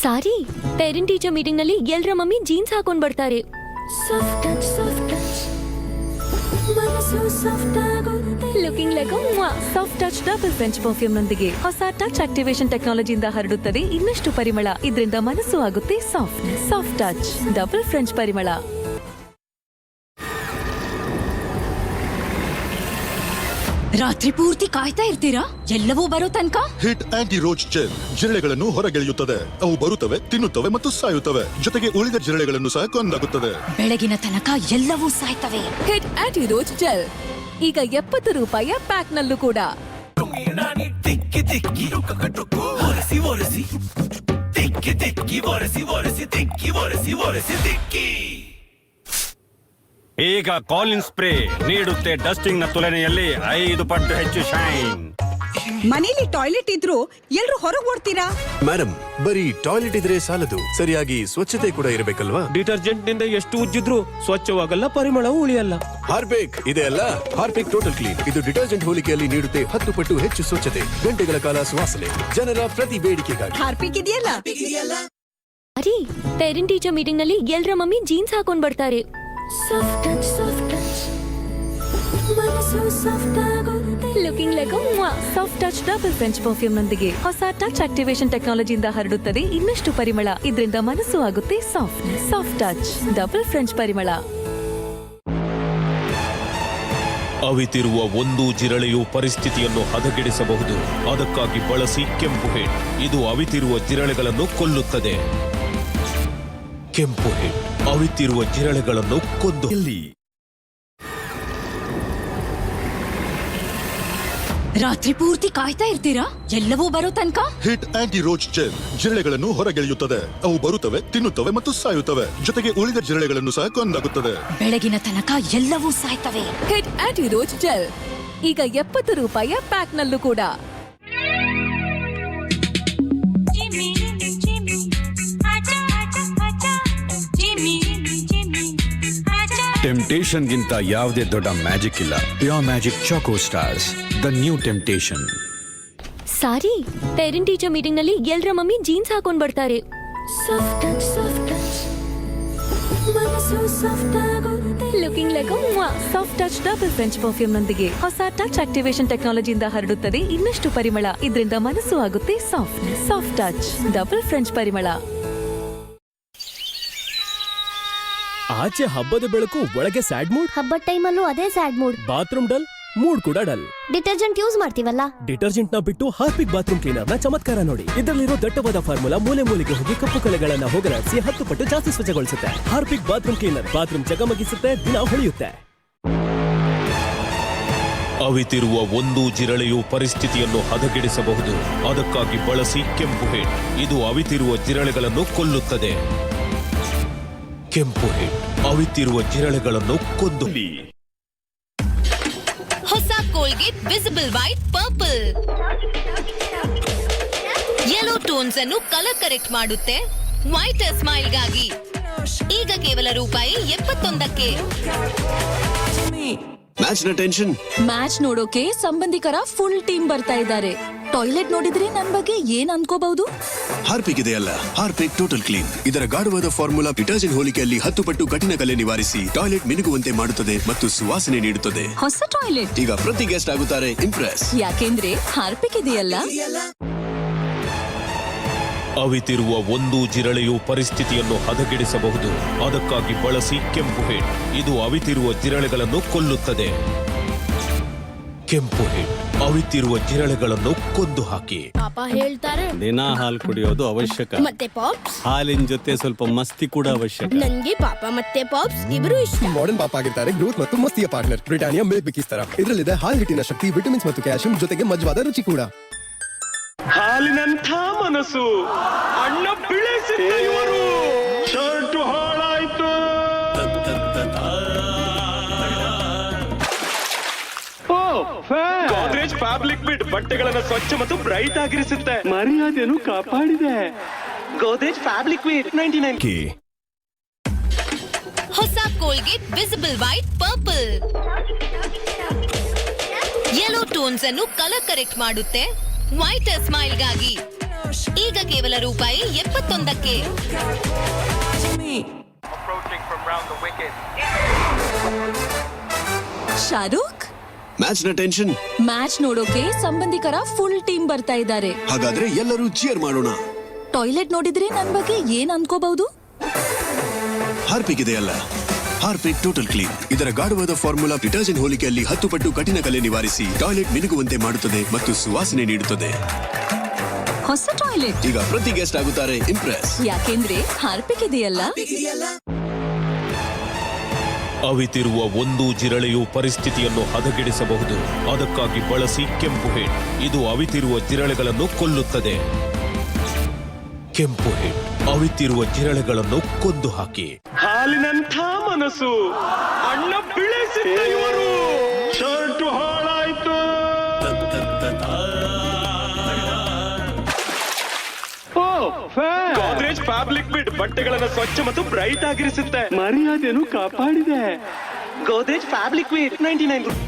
ಸಾರಿ, parent teacher meeting ನಲ್ಲಿ ಎಲ್ಲರ mummy jeans ಹಾಕೊಂಡ್ ಬರ್ತಾರೆ. Looking like soft touch double French perfume ನೊಂದಿಗೆ ಹೊಸ ಟಚ್ ಆಕ್ಟಿವೇಶನ್ ಟೆಕ್ನಾಲಜಿಯಿಂದ ಹರಡುತ್ತದೆ ಇನ್ನಷ್ಟು ಪರಿಮಳ. ಇದರಿಂದ ಮನಸ್ಸು ಆಗುತ್ತೆ soft. Soft touch double French ಪರಿಮಳ. ರಾತ್ರಿ ಪೂರ್ತಿ ಕಾಯ್ತಾ ಇರ್ತೀರಾ ಎಲ್ಲವೂ ಬರೋ ತನಕ? ಹಿಟ್ ಆಂಟಿ ರೋಚ್ ಜೆಲ್ ಜಿರಳೆಗಳನ್ನು ಹೊರಗೆಳೆಯುತ್ತದೆ. ಅವು ಬರುತ್ತವೆ, ತಿನ್ನುತ್ತವೆ ಮತ್ತು ಸಾಯುತ್ತವೆ. ಜೊತೆಗೆ ಉಳಿದ ಜಿರಳೆಗಳನ್ನು ಸಹ ಕೊಂದಾಗುತ್ತದೆ. ಬೆಳಗಿನ ತನಕ ಎಲ್ಲವೂ ಸಾಯ್ತವೆ. ಹಿಟ್ ಆಂಟಿ ರೋಚ್ ಜೆಲ್ ಈಗ 70 ರೂಪಾಯಿಯ ಪ್ಯಾಕ್ ನಲ್ಲೂ ಕೂಡ. ಈಗ ಕಾಲಿನ್ ಸ್ಪ್ರೇ ನೀಡುತ್ತೆ ಡಸ್ಟಿಂಗ್ ನ ತುಲನೆಯಲ್ಲಿ 5 ಪಟ್ಟು ಹೆಚ್ಚು ಶೈನ್. ಮನೇಲಿ ಟಾಯ್ಲೆಟ್ ಇದ್ರು ಎಲ್ರು ಹೊರಗೆ ಓಡ್ತೀರಾ? ಮೇಡಮ್, ಬರೀ ಟಾಯ್ಲೆಟ್ ಇದ್ರೆ ಸಾಲದು, ಸರಿಯಾಗಿ ಸ್ವಚ್ಛತೆ ಕೂಡ ಇರಬೇಕಲ್ವಾ? ಡಿಟರ್ಜೆಂಟ್ ನಿಂದ ಎಷ್ಟು ಉಜ್ಜಿದ್ರು ಸ್ವಚ್ಛವಾಗಲ್ಲ, ಪರಿಮಳವೂ ಉಳಿಯಲ್ಲ. ಹಾರ್ಪಿಕ್ ಇದೆ ಅಲ್ಲ, ಹಾರ್ಪಿಕ್ ಟೋಟಲ್ ಕ್ಲೀನ್. ಇದು ಡಿಟರ್ಜೆಂಟ್ ಹೋಲಿಕೆಯಲ್ಲಿ ನೀಡುತ್ತೆ 10 ಪಟ್ಟು ಹೆಚ್ಚು ಸ್ವಚ್ಛತೆ, ಗಂಟೆಗಳ ಕಾಲ ಸುವಾಸನೆ, ಜನರ ಪ್ರತಿ ಬೇಡಿಕೆಗಾಗಿ. ಹಾರ್ಪಿಕ್ ಇದೆಯಲ್ಲ. ಅರಿ, ಪೇರೆಂಟ್ ಟೀಚರ್ ಮೀಟಿಂಗ್ ನಲ್ಲಿ ಎಲ್ಲರ ಮಮ್ಮಿ ಜೀನ್ಸ್ ಹಾಕೊಂಡ್ ಬರ್ತಾರೆ. Looking like soft touch double French perfume ನೊಂದಿಗೆ ಹೊಸ ಟಚ್ ಆಕ್ಟಿವೇಶನ್ ಟೆಕ್ನಾಲಜಿಯಿಂದ ಹರಡುತ್ತದೆ ಇನ್ನಷ್ಟು ಪರಿಮಳ. ಇದರಿಂದ ಮನಸ್ಸು ಆಗುತ್ತೆ soft. Soft touch double French ಪರಿಮಳ. ಅವಿತಿರುವ ಒಂದು ಜಿರಳೆಯು ಪರಿಸ್ಥಿತಿಯನ್ನು ಹದಗೆಡಿಸಬಹುದು. ಅದಕ್ಕಾಗಿ ಬಳಸಿ ಕೆಂಪು ಹೆಡ್. ಇದು ಅವಿತಿರುವ ಜಿರಳೆಗಳನ್ನು ಕೊಲ್ಲುತ್ತದೆ. ಕೆಂಪು ಹೆಡ್ ಅವಿತಿರುವ ಜಿರಳೆಗಳನ್ನು ಕೊಂದು. ರಾತ್ರಿ ಪೂರ್ತಿ ಕಾಯ್ತಾ ಇರ್ತೀರಾ ಎಲ್ಲವೂ ಬರೋ ತನಕ? ಹಿಟ್ ಆಂಟಿ ರೋಚ್ ಜೆಲ್ ಜಿರಳೆಗಳನ್ನು ಹೊರಗೆಳೆಯುತ್ತದೆ. ಅವು ಬರುತ್ತವೆ, ತಿನ್ನುತ್ತವೆ ಮತ್ತು ಸಾಯುತ್ತವೆ. ಜೊತೆಗೆ ಉಳಿದ ಜಿರಳೆಗಳನ್ನು ಸಹ ಕೊಂದಾಗುತ್ತದೆ. ಬೆಳಗಿನ ತನಕ ಎಲ್ಲವೂ ಸಾಯ್ತವೆ. ಹಿಟ್ ಆಂಟಿ ರೋಚ್ ಜೆಲ್ ಈಗ 70 ರೂಪಾಯಿಯ ಪ್ಯಾಕ್ ನಲ್ಲೂ ಕೂಡ. ಟೆಂಪ್ಟೇಷನ್ ಗಿಂತ ಯಾವುದೇ ದೊಡ್ಡ ಮ್ಯಾಜಿಕ್ ಇಲ್ಲ. Pure magic Choco Stars, the new temptation. Sorry, parent teacher meeting ನಲ್ಲಿ ಎಲ್ಲರ ಮಮ್ಮಿ ಜೀನ್ಸ್ ಹಾಕೊಂಡ್ ಬರ್ತಾರೆ. Looking like soft touch double French perfume ನೊಂದಿಗೆ ಹೊಸ ಟಚ್ ಆಕ್ಟಿವೇಶನ್ ಟೆಕ್ನಾಲಜಿಯಿಂದ ಹರಡುತ್ತದೆ ಇನ್ನಷ್ಟು ಪರಿಮಳ. ಇದರಿಂದ ಮನಸ್ಸು ಆಗುತ್ತೆ soft. Soft touch double French ಪರಿಮಳ. ಆಚೆ ಹಬ್ಬದ ಬೆಳಕು, ಒಳಗೆ ಸ್ಯಾಡ್ ಮೂಡ್. ಹಬ್ಬದ ಟೈಮಲ್ಲೂ ಅದೇ sad mood. Bathroom dull, mood ಕೂಡ ಡಲ್. ಡಿಟರ್ಜೆಂಟ್ ಯೂಸ್ ಮಾಡ್ತೀವಲ್ಲ, ಡಿಟರ್ಜೆಂಟ್ ನ ಬಿಟ್ಟು ಹಾರ್ಪಿಕ್ ಬಾತ್ರೂಮ್ ಕ್ಲೀನರ್ ನ ಚಮತ್ಕಾರ ನೋಡಿ. ಇದರಲ್ಲಿರೋ ದಟ್ಟವಾದ ಫಾರ್ಮುಲಾ ಮೂಲೆ ಮೂಲೆಗೆ ಹೋಗಿ ಕಪ್ಪು ಕಲೆಗಳನ್ನ ಹೋಗಲಾಡಿಸಿ 10 ಪಟ್ಟು ಜಾಸ್ತಿ ಸ್ವಚ್ಛಗೊಳಿಸುತ್ತೆ. ಹಾರ್ಪಿಕ್ ಬಾತ್ರೂಮ್ ಕ್ಲೀನರ್ ಬಾತ್ರೂಮ್ ಜಗಮಗಿಸುತ್ತೆ, ದಿನ ಹೊಳೆಯುತ್ತೆ. ಅವಿತಿರುವ ಒಂದು ಜಿರಳೆಯು ಪರಿಸ್ಥಿತಿಯನ್ನು ಹದಗೆಡಿಸಬಹುದು. ಅದಕ್ಕಾಗಿ ಬಳಸಿ ಕೆಂಪು ಹೆಡ್. ಇದು ಅವಿತಿರುವ ಜಿರಳೆಗಳನ್ನು ಕೊಲ್ಲುತ್ತದೆ. ಕೆಂಪು ಹೆಡ್ ಅವಿತಿರುವ ಜಿರಳೆಗಳನ್ನು ಕೊಂದು. ಹೊಸ Colgate visible white purple yellow tones ಅನ್ನು ಕಲರ್ ಕರೆಕ್ಟ್ ಮಾಡುತ್ತೆ ವೈಟ್ ಸ್ಮೈಲ್ಗಾಗಿ. ಈಗ ಕೇವಲ ರೂಪಾಯಿ 71ಕ್ಕೆ. ಮ್ಯಾಚ್ ನ ಟೆನ್ಷನ್. ಮ್ಯಾಚ್ ನೋಡೋಕೆ ಸಂಬಂಧಿಕರ ಫುಲ್ ಟೀಮ್ ಬರ್ತಾ ಇದ್ದಾರೆ. ಟಾಯ್ಲೆಟ್ ನೋಡಿದ್ರೆ ನನ್ ಬಗ್ಗೆ ಏನ್ ಅನ್ಕೋಬಹುದು? ಹಾರ್ಪಿಕ್ ಇದೆ ಅಲ್ಲ, ಹಾರ್ಪಿಕ್ ಟೋಟಲ್ ಕ್ಲೀನ್. ಇದರ ಗಾಢವಾದ ಫಾರ್ಮುಲಾ ಡಿಟರ್ಜೆಂಟ್ ಹೋಲಿಕೆಯಲ್ಲಿ 10 ಪಟ್ಟು ಕಠಿಣ ಕಲೆ ನಿವಾರಿಸಿ ಟಾಯ್ಲೆಟ್ ಮಿನುಗುವಂತೆ ಮಾಡುತ್ತದೆ ಮತ್ತು ಸುವಾಸನೆ ನೀಡುತ್ತದೆ. ಹೊಸ ಟಾಯ್ಲೆಟ್ ಈಗ ಪ್ರತಿ ಗೆಸ್ಟ್ ಆಗುತ್ತಾರೆ ಇಂಪ್ರೆಸ್, ಯಾಕೆಂದ್ರೆ ಹಾರ್ಪಿಕ್ ಇದೆಯಲ್ಲ. ಅವಿತಿರುವ ಒಂದು ಜಿರಳೆಯು ಪರಿಸ್ಥಿತಿಯನ್ನು ಹದಗೆಡಿಸಬಹುದು. ಅದಕ್ಕಾಗಿ ಬಳಸಿ ಕೆಂಪು ಹೆಡ್. ಇದು ಅವಿತಿರುವ ಜಿರಳೆಗಳನ್ನು ಕೊಲ್ಲುತ್ತದೆ. ಕೆಂಪು ಹೆಡ್ ಅವಿತಿರುವ ಜಿರಳೆಗಳನ್ನು ಕೊಂದು ಹಾಕಿ. ಪಾಪ ಹೇಳ್ತಾರೆ ದಿನ ಹಾಲು ಕುಡಿಯೋದು ಅವಶ್ಯಕ, ಮತ್ತೆ ಪಾಪ್ಸ್. ಹಾಲಿನ ಜೊತೆ ಸ್ವಲ್ಪ ಮಸ್ತಿ ಕೂಡ ಅವಶ್ಯಕ. ನನ್ಗೆ ಪಾಪ ಮತ್ತೆ ಪಾಪ್ಸ್ ಇಬ್ರು ಇಷ್ಟ. ಮಾಡರ್ನ್ ಪಾಪ ಆಗಿರ್ತಾರೆ, ಗ್ರೋತ್ ಮತ್ತು ಮಸ್ತಿಯ ಪಾರ್ಟ್ನರ್. ಬ್ರಿಟಾನಿಯಾ ಮಿಲ್ಕ್ ಬಿಕ್ಕಿಸ್ ತರ. ಇದರಲ್ಲಿದೆ ಹಾಲು ಹಿಟ್ಟಿನ ಶಕ್ತಿ, ವಿಟಮಿನ್ಸ್ ಮತ್ತು ಕ್ಯಾಲ್ಸಿಯಂ, ಜೊತೆಗೆ ಮಜವಾದ ರುಚಿ ಕೂಡ. ಹಾಲಿನಂಥ ಮನಸ್ಸು ಅಣ್ಣ ಬೆಳೆಸಿದ ಇವರು. ಶರ್ಟ್ ಹಾಳಾಯ್ತು. ಗೋದ್ರೇಜ್ ಫ್ಯಾಬ್ರಿಕ್ ಬಿಟ್ ಬಟ್ಟೆಗಳನ್ನು ಸ್ವಚ್ಛ ಮತ್ತು ಬ್ರೈಟ್ ಆಗಿರಿಸುತ್ತೆ. ಮರ್ಯಾದೆಯನ್ನು ಕಾಪಾಡಿದೆ. ಗೋದ್ರೇಜ್ ಫ್ಯಾಬ್ರಿಕ್ ಬಿಟ್ 99. ಹೊಸ Colgate visible white purple yellow tones ಅನ್ನು ಕಲರ್ ಕರೆಕ್ಟ್ ಮಾಡುತ್ತೆ ವೈಟ್ ಸ್ಮೈಲ್ಗಾಗಿ. ಈಗ ಕೇವಲ ರೂಪಾಯಿ 71ಕ್ಕೆ. ಶಾರುಖ್, ಮ್ಯಾಚ್ ನ ಟೆನ್ಷನ್. ಮ್ಯಾಚ್ ನೋಡೋಕೆ ಸಂಬಂಧಿಕರ ಫುಲ್ ಟೀಮ್ ಬರ್ತಾ ಇದ್ದಾರೆ. ಹಾಗಾದ್ರೆ ಎಲ್ಲರೂ ಚಿಯರ್ ಮಾಡೋಣ. ಟಾಯ್ಲೆಟ್ ನೋಡಿದ್ರೆ ನನ್ ಬಗ್ಗೆ ಏನ್ ಅನ್ಕೋಬಹುದು? ಹಾರ್ಪಿಕ್ ಇದೆಯಲ್ಲ, ಹಾರ್ಪಿಕ್ ಟೋಟಲ್ ಕ್ಲೀನ್. ಇದರ ಗಾಢವಾದ ಫಾರ್ಮುಲಾ ಡಿಟರ್ಜೆಂಟ್ ಹೋಲಿಕೆಯಲ್ಲಿ 10 ಪಟ್ಟು ಕಠಿಣ ಕಲೆ ನಿವಾರಿಸಿ ಟಾಯ್ಲೆಟ್ ಮಿನುಗುವಂತೆ ಮಾಡುತ್ತದೆ ಮತ್ತು ಸುವಾಸನೆ ನೀಡುತ್ತದೆ. ಹೊಸ ಟಾಯ್ಲೆಟ್ ಈಗ ಪ್ರತಿ ಗೆಸ್ಟ್ ಆಗುತ್ತಾರೆ ಇಂಪ್ರೆಸ್, ಯಾಕೆಂದ್ರೆ ಹಾರ್ಪಿಕ್ ಇದೆಯಲ್ಲ. ಅವಿತಿರುವ ಒಂದು ಜಿರಳೆಯು ಪರಿಸ್ಥಿತಿಯನ್ನು ಹದಗೆಡಿಸಬಹುದು. ಅದಕ್ಕಾಗಿ ಬಳಸಿ ಕೆಂಪು ಹೆಡ್. ಇದು ಅವಿತಿರುವ ಜಿರಳೆಗಳನ್ನು ಕೊಲ್ಲುತ್ತದೆ. ಕೆಂಪು ಹೆಡ್ ಅವಿತಿರುವ ಜಿರಳೆಗಳನ್ನು ಕೊಂದು ಹಾಕಿ. ಹಾಲಿನಂಥ ಮನಸ್ಸು ಅಣ್ಣ ಬೀಳಿಸಿದ್ದ ಇವರು ಶರ್ಟು ಹಾಳಾಯ್ತು. ಗೋದ್ರೇಜ್ ಫ್ಯಾಬ್ರಿಕ್ ಬಿಟ್ ಬಟ್ಟೆಗಳನ್ನು ಸ್ವಚ್ಛ ಮತ್ತು ಬ್ರೈಟ್ ಆಗಿರಿಸುತ್ತೆ. ಮರ್ಯಾದೆಯನ್ನು ಕಾಪಾಡಿದೆ. ಗೋದ್ರೇಜ್ ಫ್ಯಾಬ್ರಿಕ್ ಬಿಟ್ 99 ರೂಪಾಯಿ.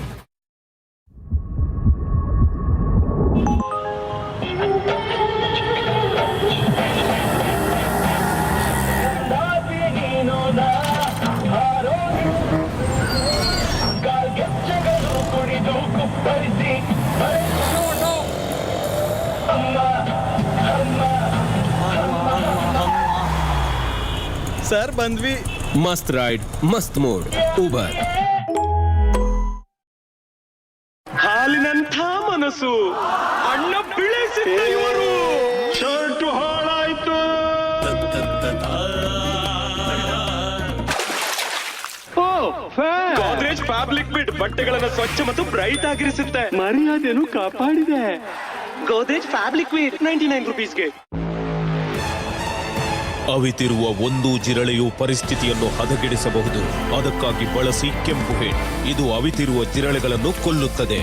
ಸರ್ ಬಂದ್ವಿ. ಮಸ್ತ್ ರೈಡ್, ಮಸ್ತ್ ಮೋಡ್, ಉಬರ್. ಹಾಲಿನಂಥ ಮನಸ್ಸು ಅಣ್ಣ ಬೀಳಿಸಿದ್ದ ಇವರು ಶರ್ಟು ಹಾಳಾಯ್ತು. ಗೋದ್ರೇಜ್ ಫ್ಯಾಬ್ರಿಕ್ ಬಿಟ್ ಬಟ್ಟೆಗಳನ್ನು ಸ್ವಚ್ಛ ಮತ್ತು ಬ್ರೈಟ್ ಆಗಿರಿಸುತ್ತೆ. ಮರ್ಯಾದೆಯನ್ನು ಕಾಪಾಡಿದೆ. ಗೋದ್ರೇಜ್ ಫ್ಯಾಬ್ರಿಕ್ ಬಿಟ್ 99 ರೂಪೀಸ್ಗೆ. ಅವಿತಿರುವ ಒಂದು ಜಿರಳೆಯು ಪರಿಸ್ಥಿತಿಯನ್ನು ಹದಗೆಡಿಸಬಹುದು. ಅದಕ್ಕಾಗಿ ಬಳಸಿ ಕೆಂಪು ಹೆಡ್. ಇದು ಅವಿತಿರುವ ಜಿರಳೆಗಳನ್ನು ಕೊಲ್ಲುತ್ತದೆ.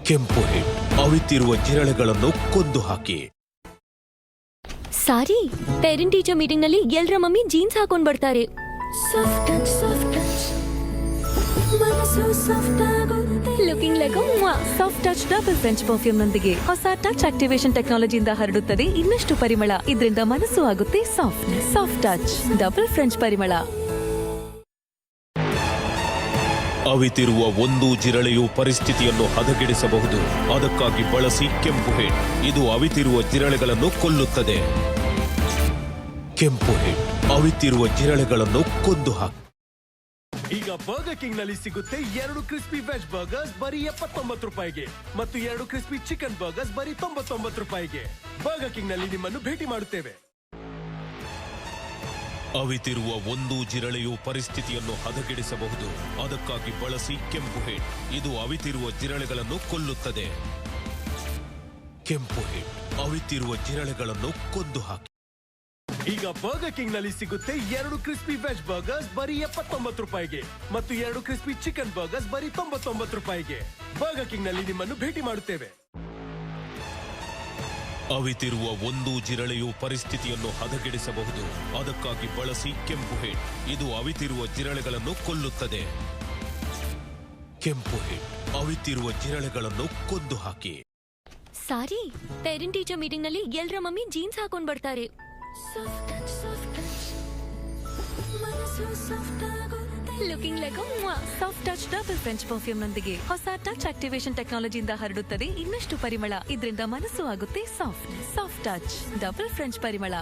ಕೆಂಪು ಹೆಡ್ ಅವಿತಿರುವ ಜಿರಳೆಗಳನ್ನು ಕೊಂದು ಹಾಕಿ. ಸಾರಿ, ಪೇರೆಂಟ್ ಟೀಚರ್ ಮೀಟಿಂಗ್ ನಲ್ಲಿ ಎಲ್ರ ಮಮ್ಮಿ ಜೀನ್ಸ್ ಹಾಕೊಂಡ್ ಬರ್ತಾರೆ. Looking like soft touch double French perfume ನೊಂದಿಗೆ ಹೊಸ ಟಚ್ ಆಕ್ಟಿವೇಶನ್ ಟೆಕ್ನಾಲಜಿಯಿಂದ ಹರಡುತ್ತದೆ ಇನ್ನಷ್ಟು ಪರಿಮಳ. ಇದರಿಂದ ಮನಸ್ಸು ಆಗುತ್ತೆ softness. Soft touch double French ಪರಿಮಳ. ಅವಿತಿರುವ ಒಂದು ಜಿರಳೆಯು ಪರಿಸ್ಥಿತಿಯನ್ನು ಹದಗೆಡಿಸಬಹುದು. ಅದಕ್ಕಾಗಿ ಬಳಸಿ ಕೆಂಪು ಹೆಡ್. ಇದು ಅವಿತಿರುವ ಜಿರಳೆಗಳನ್ನು ಕೊಲ್ಲುತ್ತದೆ. ಕೆಂಪು ಹೆಡ್ ಅವಿತಿರುವ ಜಿರಳೆಗಳನ್ನು ಕೊಂದು ಹಾಕಿ. ಈಗ ಬರ್ಗರ್ ಕಿಂಗ್ ನಲ್ಲಿ ಸಿಗುತ್ತೆ 2 ಕ್ರಿಸ್ಪಿ ವೆಜ್ ಬರ್ಗರ್ಸ್ ಬರೀ 79 ರೂಪಾಯಿಗೆ ಮತ್ತು 2 ಕ್ರಿಸ್ಪಿ ಚಿಕನ್ ಬರ್ಗರ್ಸ್ ಬರೀ 99 ರೂಪಾಯಿಗೆ. ಬರ್ಗರ್ ಕಿಂಗ್ ನಲ್ಲಿ ನಿಮ್ಮನ್ನು ಭೇಟಿ ಮಾಡುತ್ತೇವೆ. ಅವಿತಿರುವ ಒಂದು ಜಿರಳೆಯು ಪರಿಸ್ಥಿತಿಯನ್ನು ಹದಗೆಡಿಸಬಹುದು. ಅದಕ್ಕಾಗಿ ಬಳಸಿ ಕೆಂಪು ಹೆಡ್. ಇದು ಅವಿತಿರುವ ಜಿರಳೆಗಳನ್ನು ಕೊಲ್ಲುತ್ತದೆ. ಕೆಂಪು ಹೆಡ್ ಅವಿತಿರುವ ಜಿರಳೆಗಳನ್ನು ಕೊಂದು ಹಾಕಿ. ಈಗ ಬರ್ಗರ್ ಕಿಂಗ್ ನಲ್ಲಿ ಸಿಗುತ್ತೆ 2 ಕ್ರಿಸ್ಪಿ ವೆಜ್ ಬರ್ಗರ್ಸ್ ಬರೀ 79 ರೂಪಾಯಿಗೆ ಮತ್ತು 2 ಕ್ರಿಸ್ಪಿ ಚಿಕನ್ ಬರ್ಗರ್ಸ್ ಬರೀ 99 ರೂಪಾಯಿಗೆ. ಬರ್ಗರ್ ಕಿಂಗ್ ನಲ್ಲಿ ನಿಮ್ಮನ್ನು ಭೇಟಿ ಮಾಡುತ್ತೇವೆ. ಅವಿತಿರುವ ಒಂದು ಜಿರಳೆಯು ಪರಿಸ್ಥಿತಿಯನ್ನು ಹದಗೆಡಿಸಬಹುದು. ಅದಕ್ಕಾಗಿ ಬಳಸಿ ಕೆಂಪು ಹೆಡ್. ಇದು ಅವಿತಿರುವ ಜಿರಳೆಗಳನ್ನು ಕೊಲ್ಲುತ್ತದೆ. ಕೆಂಪು ಹೆಡ್ ಅವಿತಿರುವ ಜಿರಳೆಗಳನ್ನು ಕೊಂದು ಹಾಕಿ. ಸಾರಿ, ಪೇರೆಂಟ್ ಟೀಚರ್ ಮೀಟಿಂಗ್ ನಲ್ಲಿ ಎಲ್ರ ಮಮ್ಮಿ ಜೀನ್ಸ್ ಹಾಕೊಂಡ್ ಬರ್ತಾರೆ. Looking like soft touch double French perfume ನೊಂದಿಗೆ ಹೊಸ ಟಚ್ ಆಕ್ಟಿವೇಶನ್ ಟೆಕ್ನಾಲಜಿಯಿಂದ ಹರಡುತ್ತದೆ ಇನ್ನಷ್ಟು ಪರಿಮಳ. ಇದರಿಂದ ಮನಸ್ಸು ಆಗುತ್ತೆ softness. Soft touch double French ಪರಿಮಳ.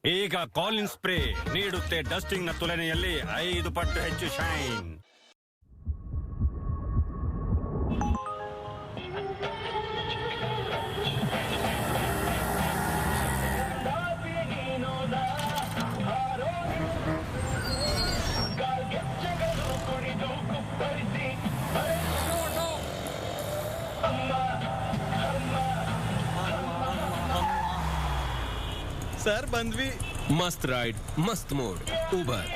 ಈಗ ಕಾಲಿನ್ ಸ್ಪ್ರೇ ನೀಡುತ್ತೆ ಡಸ್ಟಿಂಗ್ ನ ತುಲನೆಯಲ್ಲಿ 5 ಪಟ್ಟು ಹೆಚ್ಚು ಶೈನ್. ಸರ್ ಬಂದ್ವಿ. ಮಸ್ತ್ ರೈಡ್, ಮಸ್ತ್ ಮೋಡ್, ಉಬರ್.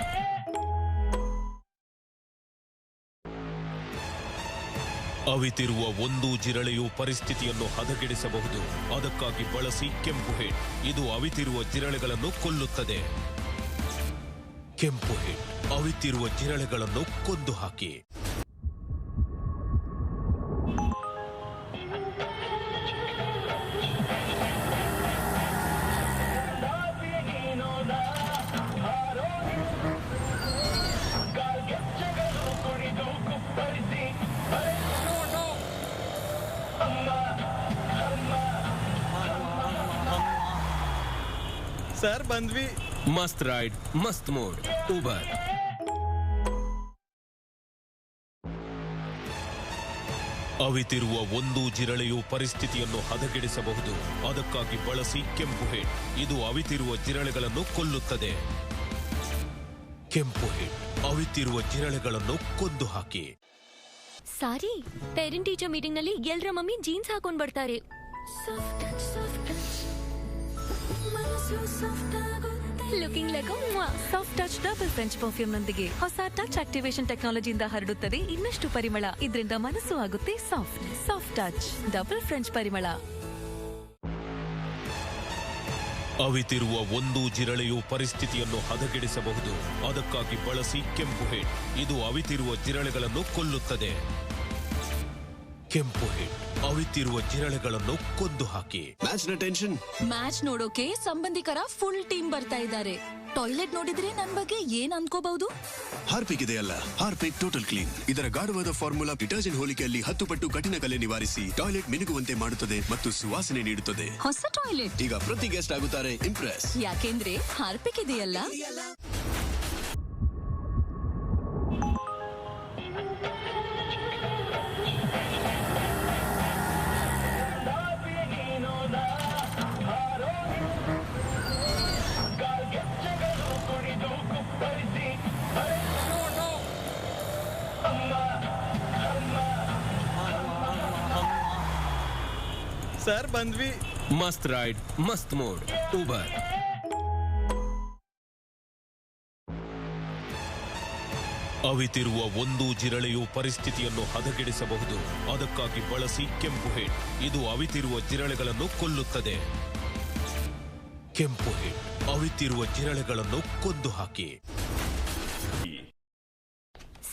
ಅವಿತಿರುವ ಒಂದು ಜಿರಳೆಯು ಪರಿಸ್ಥಿತಿಯನ್ನು ಹದಗೆಡಿಸಬಹುದು. ಅದಕ್ಕಾಗಿ ಬಳಸಿ ಕೆಂಪು ಹೆಡ್. ಇದು ಅವಿತಿರುವ ಜಿರಳೆಗಳನ್ನು ಕೊಲ್ಲುತ್ತದೆ. ಕೆಂಪು ಹಿಟ್ ಅವಿತಿರುವ ಜಿರಳೆಗಳನ್ನು ಕೊಂದು ಹಾಕಿ. ಸರ್ ಬಂದ್ವಿ. ಮಸ್ತ್ ರೈಡ್ ಮಸ್ತ್ ಮೋಡ್ ಉಬರ್. ಅವಿತಿರುವ ಒಂದು ಜಿರಳೆಯು ಪರಿಸ್ಥಿತಿಯನ್ನು ಹದಗೆಡಿಸಬಹುದು. ಅದಕ್ಕಾಗಿ ಬಳಸಿ ಕೆಂಪು ಹಿಟ್. ಇದು ಅವಿತಿರುವ ಜಿರಳೆಗಳನ್ನು ಕೊಲ್ಲುತ್ತದೆ. ಕೆಂಪು ಹಿಟ್ ಅವಿತಿರುವ ಜಿರಳೆಗಳನ್ನು ಕೊಂದು ಹಾಕಿ. ಸಾರಿ, ಪೇರೆಂಟ್ ಟೀಚರ್ ಮೀಟಿಂಗ್ ನಲ್ಲಿ ಎಲ್ರ ಮಮ್ಮಿ ಜೀನ್ಸ್ ಹಾಕೊಂಡ್ ಬರ್ತಾರೆ. Looking like soft touch double French perfume ನೊಂದಿಗೆ ಹೊಸ ಟಚ್ ಆಕ್ಟಿವೇಶನ್ ಟೆಕ್ನಾಲಜಿಯಿಂದ ಹರಡುತ್ತದೆ ಇನ್ನಷ್ಟು ಪರಿಮಳ. ಇದರಿಂದ ಮನಸ್ಸು ಆಗುತ್ತೆ soft. Soft touch double French ಪರಿಮಳ. ಅವಿತಿರುವ ಒಂದು ಜಿರಳೆಯು ಪರಿಸ್ಥಿತಿಯನ್ನು ಹದಗೆಡಿಸಬಹುದು. ಅದಕ್ಕಾಗಿ ಬಳಸಿ ಕೆಂಪು ಹಿಟ್. ಇದು ಅವಿತಿರುವ ಜಿರಳೆಗಳನ್ನು ಕೊಲ್ಲುತ್ತದೆ. ಕೆಂಪು ಹಿಟ್ ಅವಿತಿರುವ ಜಿರಳೆಗಳನ್ನು ಕೊಂದು ಹಾಕಿ. ಮ್ಯಾಚ್ ನ ಟೆನ್ಷನ್. ಮ್ಯಾಚ್ ನೋಡೋಕೆ ಸಂಬಂಧಿಕರ ಫುಲ್ ಟೀಮ್ ಬರ್ತಾ ಇದ್ದಾರೆ. ಟಾಯ್ಲೆಟ್ ನೋಡಿದ್ರೆ ನನ್ ಬಗ್ಗೆ ಏನ್ ಅನ್ಕೋಬಹುದು? ಹಾರ್ಪಿಕ್ ಇದೆಯಲ್ಲ, ಹಾರ್ಪಿಕ್ ಟೋಟಲ್ ಕ್ಲೀನ್. ಇದರ ಗಾಢವಾದ ಫಾರ್ಮುಲಾ ಡಿಟರ್ಜೆಂಟ್ ಹೋಲಿಕೆಯಲ್ಲಿ 10 ಪಟ್ಟು ಕಠಿಣ ಕಲೆ ನಿವಾರಿಸಿ ಟಾಯ್ಲೆಟ್ ಮಿನುಗುವಂತೆ ಮಾಡುತ್ತದೆ ಮತ್ತು ಸುವಾಸನೆ ನೀಡುತ್ತದೆ. ಹೊಸ ಟಾಯ್ಲೆಟ್ ಈಗ ಪ್ರತಿ ಗೆಸ್ಟ್ ಆಗುತ್ತಾರೆ ಇಂಪ್ರೆಸ್. ಯಾಕೆಂದ್ರೆ ಹಾರ್ಪಿಕ್ ಇದೆಯಲ್ಲ. ಸರ್ ಬಂದ್ವಿ. ಮಸ್ತ್ ರೈಡ್ ಮಸ್ತ್ ಮೋಡ್ ಉಬರ್. ಅವಿತಿರುವ ಒಂದು ಜಿರಳೆಯು ಪರಿಸ್ಥಿತಿಯನ್ನು ಹದಗೆಡಿಸಬಹುದು. ಅದಕ್ಕಾಗಿ ಬಳಸಿ ಕೆಂಪು ಹಿಟ್. ಇದು ಅವಿತಿರುವ ಜಿರಳೆಗಳನ್ನು ಕೊಲ್ಲುತ್ತದೆ. ಕೆಂಪು ಹಿಟ್ ಅವಿತಿರುವ ಜಿರಳೆಗಳನ್ನು ಕೊಂದು ಹಾಕಿ.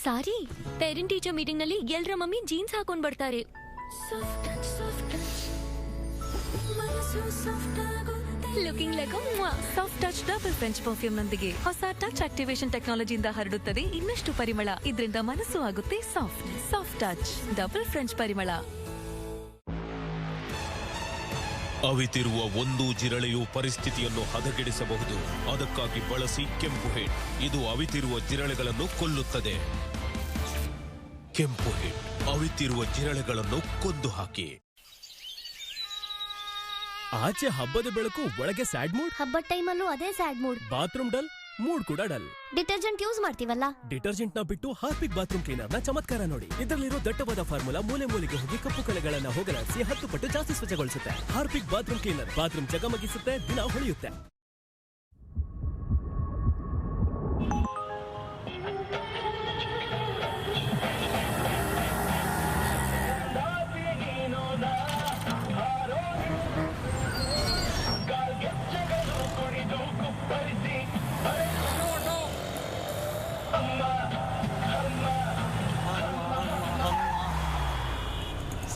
ಸಾರಿ, ಪೇರೆಂಟ್ ಟೀಚರ್ ಮೀಟಿಂಗ್ ನಲ್ಲಿ ಎಲ್ರ ಮಮ್ಮಿ ಜೀನ್ಸ್ ಹಾಕೊಂಡ್ ಬರ್ತಾರೆ. Looking like soft touch double French perfume ನೊಂದಿಗೆ ಹೊಸ ಟಚ್ ಆಕ್ಟಿವೇಶನ್ ಟೆಕ್ನಾಲಜಿಯಿಂದ ಹರಡುತ್ತದೆ ಇನ್ನಷ್ಟು ಪರಿಮಳ. ಇದರಿಂದ ಮನಸ್ಸು ಆಗುತ್ತೆ soft. Soft touch double French ಪರಿಮಳ. ಅವಿತಿರುವ ಒಂದು ಜಿರಳೆಯು ಪರಿಸ್ಥಿತಿಯನ್ನು ಹದಗೆಡಿಸಬಹುದು. ಅದಕ್ಕಾಗಿ ಬಳಸಿ ಕೆಂಪು ಹಿಟ್. ಇದು ಅವಿತಿರುವ ಜಿರಳೆಗಳನ್ನು ಕೊಲ್ಲುತ್ತದೆ. ಕೆಂಪು ಹಿಟ್ ಅವಿತಿರುವ ಜಿರಳೆಗಳನ್ನು ಕೊಂದು ಹಾಕಿ. ಆಚೆ ಹಬ್ಬದ ಬೆಳಕು, ಒಳಗೆ ಸ್ಯಾಡ್ ಮೂಡ್. ಹಬ್ಬದ ಟೈಮಲ್ಲೂ ಅದೇ sad mood. Bathroom dull, mood ಕೂಡ ಡಲ್. ಡಿಟರ್ಜೆಂಟ್ ಯೂಸ್ ಮಾಡ್ತೀವಲ್ಲ. ಡಿಟರ್ಜೆಂಟ್ ನ ಬಿಟ್ಟು ಹಾರ್ಪಿಕ್ ಬಾತ್ರೂಮ್ ಕ್ಲೀನರ್ ನ ಚಮತ್ಕಾರ ನೋಡಿ. ಇದರಲ್ಲಿರೋ ದಟ್ಟವಾದ ಫಾರ್ಮುಲಾ ಮೂಲೆ ಮೂಲೆಗೆ ಹೋಗಿ ಕಪ್ಪು ಕಲೆಗಳನ್ನ ಹೋಗಲಾಡಿಸಿ 10 ಪಟ್ಟು ಜಾಸ್ತಿ ಸ್ವಚ್ಛಗೊಳಿಸುತ್ತೆ. ಹಾರ್ಪಿಕ್ ಬಾತ್ರೂಮ್ ಕ್ಲೀನರ್ ಬಾತ್ರೂಮ್ ಜಗಮಗಿಸುತ್ತೆ, ದಿನ ಹೊಳೆಯುತ್ತೆ.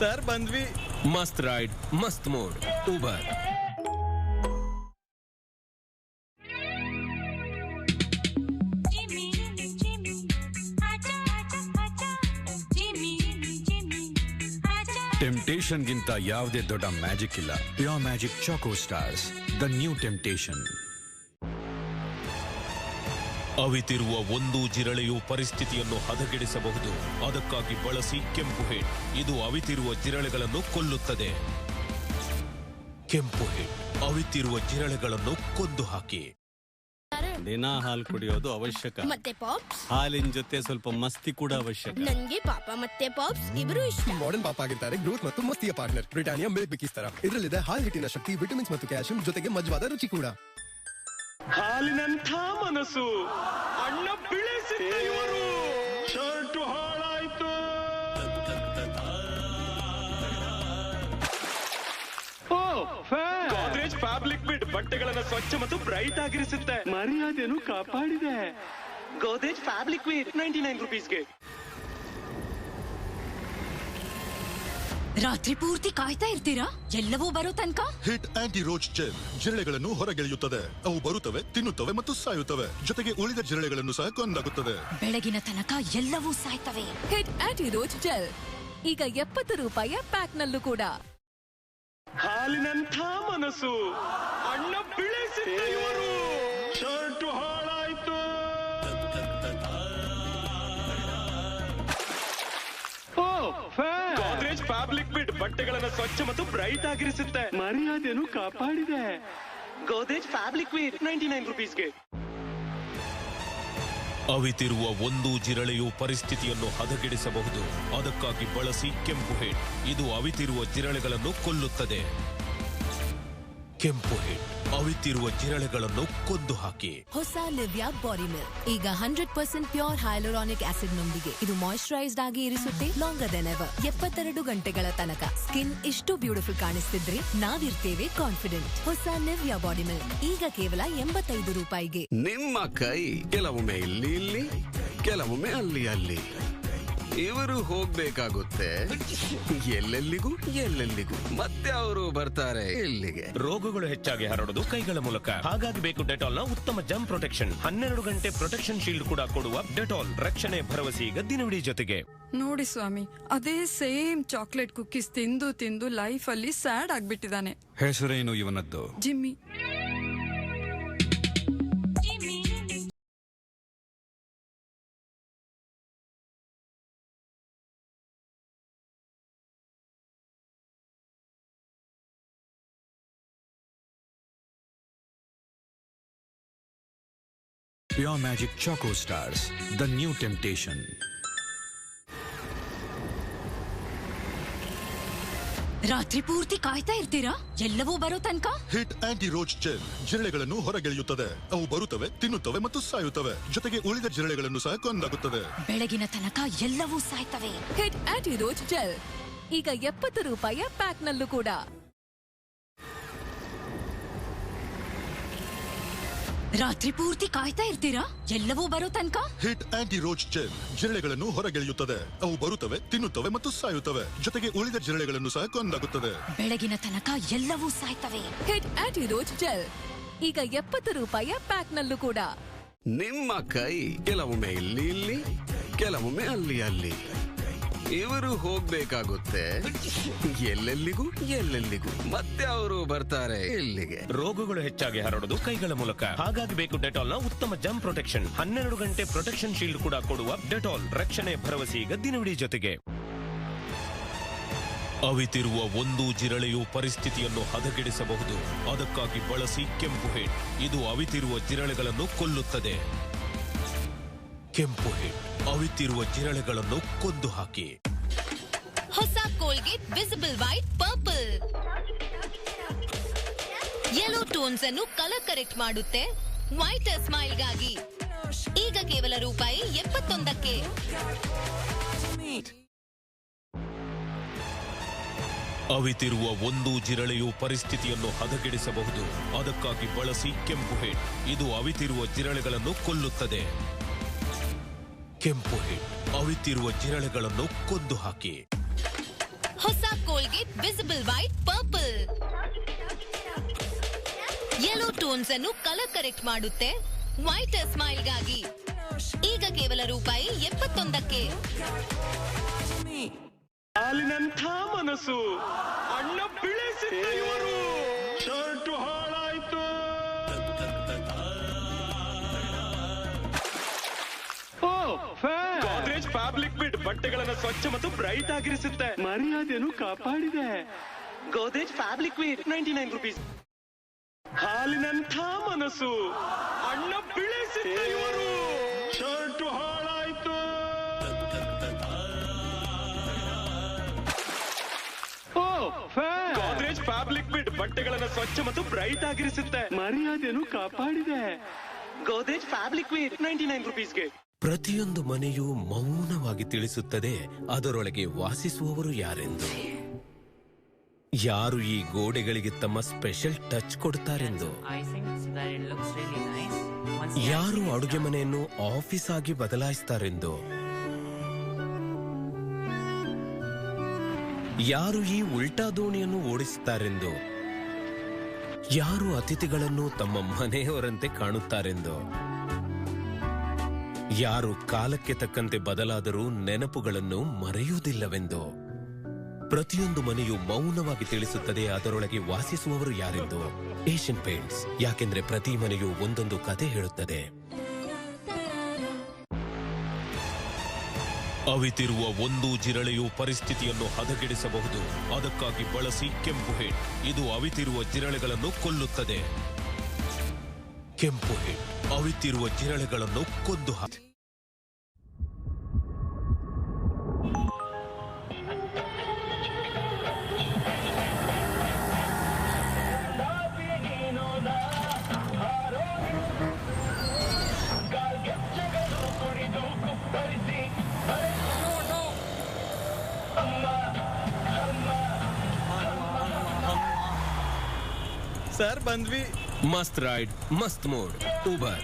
ಸರ್ ಬಂದ್ವಿ. ಮಸ್ತ್ ರೈಡ್ ಮಸ್ತ್ ಮೋಡ್ ಉಬರ್. ಟೆಂಪ್ಟೇಷನ್ ಗಿಂತ ಯಾವುದೇ ದೊಡ್ಡ ಮ್ಯಾಜಿಕ್ ಇಲ್ಲ. Pure magic Choco Stars, the new temptation. ಅವಿತಿರುವ ಒಂದು ಜಿರಳೆಯು ಪರಿಸ್ಥಿತಿಯನ್ನು ಹದಗೆಡಿಸಬಹುದು. ಅದಕ್ಕಾಗಿ ಬಳಸಿ ಕೆಂಪು ಹಿಟ್. ಇದು ಅವಿತಿರುವ ಜಿರಳೆಗಳನ್ನು ಕೊಲ್ಲುತ್ತದೆ. ಕೆಂಪು ಹಿಟ್ ಅವಿತಿರುವ ಜಿರಳೆಗಳನ್ನು ಕೊಂದು ಹಾಕಿ. ದಿನ ಹಾಲು ಕುಡಿಯೋದು ಅವಶ್ಯಕ. ಮತ್ತೆ ಪಾಪ್ಸ್, ಹಾಲಿನ ಜೊತೆ ಸ್ವಲ್ಪ ಮಸ್ತಿ ಕೂಡ ಅವಶ್ಯಕ. ನನ್ಗೆ ಪಾಪ ಮತ್ತೆ ಪಾಪ್ಸ್ ಇಬ್ರು ಇಷ್ಟ. ಮಾಡರ್ನ್ ಪಾಪ ಆಗಿರ್ತಾರೆ ಗ್ರೋತ್ ಮತ್ತು ಮಸ್ತಿಯ ಪಾರ್ಟ್ನರ್ ಬ್ರಿಟಾನಿಯಾ ಮಿಲ್ಕ್ ಬಿಕ್ಕೀಸ್ ತರ. ಇದರಲ್ಲಿದೆ ಹಾಲ್ ಹಿಟ್ಟಿನ ಶಕ್ತಿ, ವಿಟಮಿನ್ಸ್ ಮತ್ತು ಕ್ಯಾಲ್ಸಿಯಂ ಜೊತೆಗೆ ಮಜವಾದ ರುಚಿ ಕೂಡ. ಹಾಲಿನಂಥ ಮನಸ್ಸು ಅಣ್ಣ ಬಿಳಿಸಿದ ಇವರು. ಶರ್ಟು ಹಾಳಾಯ್ತು. ಗೋದ್ರೇಜ್ ಫ್ಯಾಬ್ರಿಕ್ ಬಿಟ್ ಬಟ್ಟೆಗಳನ್ನ ಸ್ವಚ್ಛ ಮತ್ತು ಬ್ರೈಟ್ ಆಗಿರಿಸುತ್ತೆ. ಮರ್ಯಾದೆಯನ್ನು ಕಾಪಾಡಿದೆ. ಗೋದೇಜ್ ಫ್ಯಾಬ್ರಿಕ್ ವೇರ್ 99 ರುಪೀಸ್ಗೆ. ರಾತ್ರಿ ಪೂರ್ತಿ ಕಾಯ್ತಾ ಇರ್ತೀರಾ ಎಲ್ಲವೂ ಬರೋ ತನಕ? ಹಿಟ್ ಆಂಟಿ ರೋಚ್ ಜೆಲ್ ಜಿರಳೆಗಳನ್ನು ಹೊರಗೆಳೆಯುತ್ತದೆ. ಅವು ಬರುತ್ತವೆ, ತಿನ್ನುತ್ತವೆ ಮತ್ತು ಸಾಯುತ್ತವೆ. ಜೊತೆಗೆ ಉಳಿದ ಜಿರಳೆಗಳನ್ನು ಸಹ ಕೊಂದಾಗುತ್ತದೆ. ಬೆಳಗಿನ ತನಕ ಎಲ್ಲವೂ ಸಾಯ್ತವೆ. ಹಿಟ್ ಆಂಟಿ ರೋಚ್ ಜೆಲ್ ಈಗ 70 ರೂಪಾಯಿಯ ಪ್ಯಾಕ್ ನಲ್ಲೂ ಕೂಡ. ಹಾಲಿನಂಥ ಮನಸ್ಸು ಅಣ್ಣ ಬೀಳಿಸಿದ್ದ ಇವರು ಶರ್ಟು ಹಾಳಾಯ್ತು. ಗೋದ್ರೇಜ್ ಫ್ಯಾಬ್ರಿಕ್ ಬಿಟ್ ಬಟ್ಟೆಗಳನ್ನ ಸ್ವಚ್ಛ ಮತ್ತು ಬ್ರೈಟ್ ಆಗಿರಿಸುತ್ತೆ. ಮರ್ಯಾದೆಯನ್ನು ಕಾಪಾಡಿದೆ. ಗೋದ್ರೇಜ್ ಫ್ಯಾಬ್ರಿಕ್ ವೇರ್ 99 ರುಪೀಸ್ಗೆ. ಅವಿತಿರುವ ಒಂದು ಜಿರಳೆಯು ಪರಿಸ್ಥಿತಿಯನ್ನು ಹದಗೆಡಿಸಬಹುದು. ಅದಕ್ಕಾಗಿ ಬಳಸಿ ಕೆಂಪು ಹೆಡ್. ಇದು ಅವಿತಿರುವ ಜಿರಳೆಗಳನ್ನು ಕೊಲ್ಲುತ್ತದೆ. ಕೆಂಪು ಹೆಡ್ ಅವಿತಿರುವ ಜಿರಳೆಗಳನ್ನು ಕೊಂದು ಹಾಕಿ. ಹೊಸ ನಿವ್ಯಾ ಬಾಡಿ ಮಿಲ್ಕ್ ಈಗ 100% ಪ್ಯೂರ್ ಹೈಲುರಾನಿಕ್ ಆಸಿಡ್ ನೊಂದಿಗೆ ಇದು ಮಾಯಿಶ್ಚರೈಸ್ಡ್ ಆಗಿ ಇರಿಸುತ್ತೆ ಲಾಂಗರ್ ದೆನ್ ಎವರ್. 72 ಗಂಟೆಗಳ ತನಕ ಸ್ಕಿನ್ ಇಷ್ಟು ಬ್ಯೂಟಿಫುಲ್ ಕಾಣಿಸ್ತಿದ್ರೆ ನಾವಿರ್ತೇವೆ ಕಾನ್ಫಿಡೆಂಟ್. ಹೊಸ ನಿವ್ಯಾ ಬಾಡಿ ಮಿಲ್ಕ್ ಈಗ ಕೇವಲ 85 ರೂಪಾಯಿಗೆ. ನಿಮ್ಮ ಕೈ ಕೆಲವೊಮ್ಮೆ ಇಲ್ಲಿ ಕೆಲವೊಮ್ಮೆ ಅಲ್ಲಿ ಇವರು ಹೋಗ್ಬೇಕಾಗುತ್ತೆ ಎಲ್ಲೆಲ್ಲಿಗೂ ಮತ್ತೆ ಅವರು ಬರ್ತಾರೆ ಇಲ್ಲಿಗೆ. ರೋಗಗಳು ಹೆಚ್ಚಾಗಿ ಹರಡೋದು ಕೈಗಳ ಮೂಲಕ. ಹಾಗಾಗಿ ಬೇಕು ಡೆಟಾಲ್ ನ ಉತ್ತಮ ಜಮ್ ಪ್ರೊಟೆಕ್ಷನ್. 12 ಗಂಟೆ ಪ್ರೊಟೆಕ್ಷನ್ ಶೀಲ್ಡ್ ಕೂಡ ಕೊಡುವ ಡೆಟಾಲ್. ರಕ್ಷಣೆ ಭರವಸೆ ಈಗ ದಿನವಿಡೀ ಜೊತೆಗೆ. ನೋಡಿ ಸ್ವಾಮಿ, ಅದೇ ಸೇಮ್ ಚಾಕ್ಲೇಟ್ ಕುಕ್ಕೀಸ್ ತಿಂದು ಲೈಫ್ ಅಲ್ಲಿ ಸ್ಯಾಡ್ ಆಗ್ಬಿಟ್ಟಿದ್ದಾನೆ. ಹೆಸರೇನು ಇವನದ್ದು? Jimmy. Pure Magic Choco Stars, the new temptation. ರಾತ್ರಿ ಪೂರ್ತಿ ಕಾಯ್ತಾ ಇರ್ತೀರಾ ಎಲ್ಲವೂ ಬರೋ ತನಕ? ಹಿಟ್ ಆಂಟಿ ರೋಚ್ ಜೆಲ್ ಜಿರಳೆಗಳನ್ನು ಹೊರಗೆಳೆಯುತ್ತದೆ. ಅವು ಬರುತ್ತವೆ, ತಿನ್ನುತ್ತವೆ ಮತ್ತು ಸಾಯುತ್ತವೆ. ಜೊತೆಗೆ ಉಳಿದ ಜಿರಳೆಗಳನ್ನು ಸಹ ಕೊಂದಾಗುತ್ತದೆ. ಬೆಳಗಿನ ತನಕ ಎಲ್ಲವೂ ಸಾಯ್ತವೆ. ಹಿಟ್ ಆಂಟಿ ರೋಚ್ ಜೆಲ್ ಈಗ 70 ರೂಪಾಯಿಯ ಪ್ಯಾಕ್ ನಲ್ಲೂ ಕೂಡ. ರಾತ್ರಿ ಪೂರ್ತಿ ಕಾಯ್ತಾ ಇರ್ತೀರಾ ಎಲ್ಲವೂ ಬರೋ ತನಕ? ಹಿಟ್ ಆಂಟಿ ರೋಚ್ ಜೆಲ್ ಜಿರಳೆಗಳನ್ನು ಹೊರಗೆಳೆಯುತ್ತದೆ. ಅವು ಬರುತ್ತವೆ, ತಿನ್ನುತ್ತವೆ ಮತ್ತು ಸಾಯುತ್ತವೆ. ಜೊತೆಗೆ ಉಳಿದ ಜಿರಳೆಗಳನ್ನು ಸಹ ಕೊಂದಾಗುತ್ತದೆ. ಬೆಳಗಿನ ತನಕ ಎಲ್ಲವೂ ಸಾಯ್ತವೆ. ಹಿಟ್ ಆಂಟಿ ರೋಚ್ ಜೆಲ್ ಈಗ 70 ರೂಪಾಯಿಯ ಪ್ಯಾಕ್ ನಲ್ಲೂ ಕೂಡ. ನಿಮ್ಮ ಕೈ ಕೆಲವೊಮ್ಮೆ ಇಲ್ಲಿ ಕೆಲವೊಮ್ಮೆ ಅಲ್ಲಿ ಇವರು ಹೋಗ್ಬೇಕಾಗುತ್ತೆ ಎಲ್ಲೆಲ್ಲಿಗೂ ಮತ್ತೆ ಅವರು ಬರ್ತಾರೆ ಇಲ್ಲಿಗೆ. ರೋಗಗಳು ಹೆಚ್ಚಾಗಿ ಹರಡೋದು ಕೈಗಳ ಮೂಲಕ. ಹಾಗಾಗಿ ಬೇಕು ಡೆಟಾಲ್ ನ ಉತ್ತಮ ಜಮ್ ಪ್ರೊಟೆಕ್ಷನ್. 12 ಗಂಟೆ ಪ್ರೊಟೆಕ್ಷನ್ ಶೀಲ್ಡ್ ಕೂಡ ಕೊಡುವ ಡೆಟಾಲ್. ರಕ್ಷಣೆ ಭರವಸೆ ಈಗ ದಿನವಿಡೀ ಜೊತೆಗೆ. ಅವಿತಿರುವ ಒಂದು ಜಿರಳೆಯು ಪರಿಸ್ಥಿತಿಯನ್ನು ಹದಗೆಡಿಸಬಹುದು. ಅದಕ್ಕಾಗಿ ಬಳಸಿ ಕೆಂಪು ಹೆಡ್. ಇದು ಅವಿತಿರುವ ಜಿರಳೆಗಳನ್ನು ಕೊಲ್ಲುತ್ತದೆ. ಕೆಂಪು ಹೆಡ್ ಅವಿತಿರುವ ಜಿರಳೆಗಳನ್ನು ಕೊಂದು ಹಾಕಿ. ಹೊಸ Colgate visible white purple yellow tones ಅನ್ನು ಕಲರ್ ಕರೆಕ್ಟ್ ಮಾಡುತ್ತೆ ವೈಟರ್ ಸ್ಮೈಲ್ಗಾಗಿ. ಈಗ ಕೇವಲ ರೂಪಾಯಿ 71ಕ್ಕೆ. ಅವಿತಿರುವ ಒಂದು ಜಿರಳೆಯು ಪರಿಸ್ಥಿತಿಯನ್ನು ಹದಗೆಡಿಸಬಹುದು. ಅದಕ್ಕಾಗಿ ಬಳಸಿ ಕೆಂಪು ಹೆಡ್. ಇದು ಅವಿತಿರುವ ಜಿರಳೆಗಳನ್ನು ಕೊಲ್ಲುತ್ತದೆ. ಕೆಂಪು ಹೆಡ್ ಅವಿತಿರುವ ಜಿರಳೆಗಳನ್ನು ಕೊಂದು ಹಾಕಿ. ಹೊಸ Colgate visible white purple yellow tones ಅನ್ನು ಕಲರ್ ಕರೆಕ್ಟ್ ಮಾಡುತ್ತೆ ವೈಟರ್ ಸ್ಮೈಲ್ಗಾಗಿ. ಈಗ ಕೇವಲ ರೂಪಾಯಿ 71ಕ್ಕೆ. ಹಾಲಿನಂಥ ಮನಸ್ಸು ಅಣ್ಣ ಬೀಳಿಸಿದ್ದ ಇವರು ಶರ್ಟು ಹಾಳಾಯ್ತು. ಗೋದ್ರೇಜ್ ಫ್ಯಾಬ್ರಿಕ್ ಬಿಟ್ ಬಟ್ಟೆಗಳನ್ನ ಸ್ವಚ್ಛ ಮತ್ತು ಬ್ರೈಟ್ ಆಗಿರಿಸುತ್ತೆ. ಮರ್ಯಾದೆಯನ್ನು ಕಾಪಾಡಿದೆ. Godrej fabric wear 99 rupees. ಹಾಲಿನಂಥ ಮನಸ್ಸು ಅಣ್ಣ ಬೀಳಿಸಿದ್ದ ಇವರು ಶರ್ಟು ಹಾಳಾಯ್ತು. ಗೋದ್ರೇಜ್ ಫ್ಯಾಬ್ರಿಕ್ ಬಿಟ್ ಬಟ್ಟೆಗಳನ್ನ ಸ್ವಚ್ಛ ಮತ್ತು ಬ್ರೈಟ್ ಆಗಿರಿಸುತ್ತೆ. ಮರ್ಯಾದೆಯನ್ನು ಕಾಪಾಡಿದೆ. ಗೋದ್ರೇಜ್ ಫ್ಯಾಬ್ರಿಕ್ ವೇರ್ 99 ರುಪೀಸ್ಗೆ. ಪ್ರತಿಯೊಂದು ಮನೆಯೂ ಮೌನವಾಗಿ ತಿಳಿಸುತ್ತದೆ ಅದರೊಳಗೆ ವಾಸಿಸುವವರು ಯಾರೆಂದು. ಯಾರು ಈ ಗೋಡೆಗಳಿಗೆ ತಮ್ಮ ಸ್ಪೆಷಲ್ ಟಚ್ ಕೊಡ್ತಾರೆಂದು. I think that it looks really nice. ಯಾರು ಅಡುಗೆ ಮನೆಯನ್ನು ಆಫೀಸ್ ಆಗಿ ಬದಲಾಯಿಸ್ತಾರೆಂದು, ಯಾರು ಈ ಉಲ್ಟಾ ದೋಣಿಯನ್ನು ಓಡಿಸುತ್ತಾರೆಂದು, ಯಾರು ಅತಿಥಿಗಳನ್ನು ತಮ್ಮ ಮನೆಯವರಂತೆ ಕಾಣುತ್ತಾರೆಂದು, ಯಾರು ಕಾಲಕ್ಕೆ ತಕ್ಕಂತೆ ಬದಲಾದರೂ ನೆನಪುಗಳನ್ನು ಮರೆಯುವುದಿಲ್ಲವೆಂದು, ಪ್ರತಿಯೊಂದು ಮನೆಯು ಮೌನವಾಗಿ ತಿಳಿಸುತ್ತದೆ ಅದರೊಳಗೆ ವಾಸಿಸುವವರು ಯಾರೆಂದು. ಏಷ್ಯನ್ ಪೇಂಟ್ಸ್, ಯಾಕೆಂದ್ರೆ ಪ್ರತಿ ಮನೆಯು ಒಂದೊಂದು ಕತೆ ಹೇಳುತ್ತದೆ. ಅವಿತಿರುವ ಒಂದು ಜಿರಳೆಯು ಪರಿಸ್ಥಿತಿಯನ್ನು ಹದಗೆಡಿಸಬಹುದು. ಅದಕ್ಕಾಗಿ ಬಳಸಿ ಕೆಂಪು ಹೆಡ್. ಇದು ಅವಿತಿರುವ ಜಿರಳೆಗಳನ್ನು ಕೊಲ್ಲುತ್ತದೆ. ಕೆಂಪು ಹೆಡ್ ಅವಿತಿರುವ ಜಿರಳೆಗಳನ್ನು ಕೊಂದು ಹಾಕಿ. ಸರ್ ಬಂದ್ವಿ. ಮಸ್ತ್ ರೈಡ್, ಮಸ್ತ್ mode, Uber.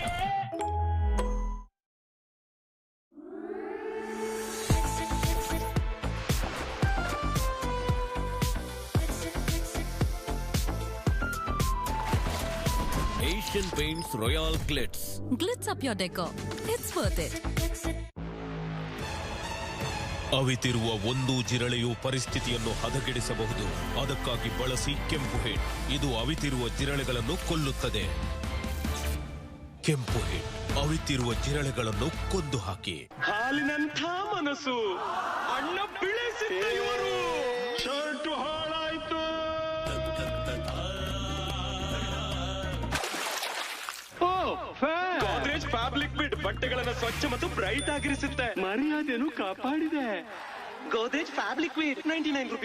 Asian paints royal Glitz. Glitz up your decor. It's worth it. ಅವಿತಿರುವ ಒಂದು ಜಿರಳೆಯು ಪರಿಸ್ಥಿತಿಯನ್ನು ಹದಗೆಡಿಸಬಹುದು. ಅದಕ್ಕಾಗಿ ಬಳಸಿ ಕೆಂಪು ಹೆಡ್. ಇದು ಅವಿತಿರುವ ಜಿರಳೆಗಳನ್ನು ಕೊಲ್ಲುತ್ತದೆ. ಕೆಂಪು ಹೆಡ್ ಅವಿತಿರುವ ಜಿರಳೆಗಳನ್ನು ಕೊಂದು ಹಾಕಿ. ಹಾಲಿನಂಥ ಮನಸ್ಸು ಅಣ್ಣ ಬೆಳೆಸಿದ್ದ ಇವರು ಶರ್ಟು ಹಾಳಾಯ್ತು. ಗೋದ್ರೇಜ್ ಫ್ಯಾಬ್ರಿಕ್ ಬಿಟ್ ಬಟ್ಟೆಗಳನ್ನು ಸ್ವಚ್ಛ ಮತ್ತು ಬ್ರೈಟ್ ಆಗಿರಿಸುತ್ತೆ. ಮರ್ಯಾದೆಯನ್ನು ಕಾಪಾಡಿದೆ. ಗೋದ್ರೇಜ್ ಫ್ಯಾಬ್ರಿಕ್ ಬಿಟ್ $99.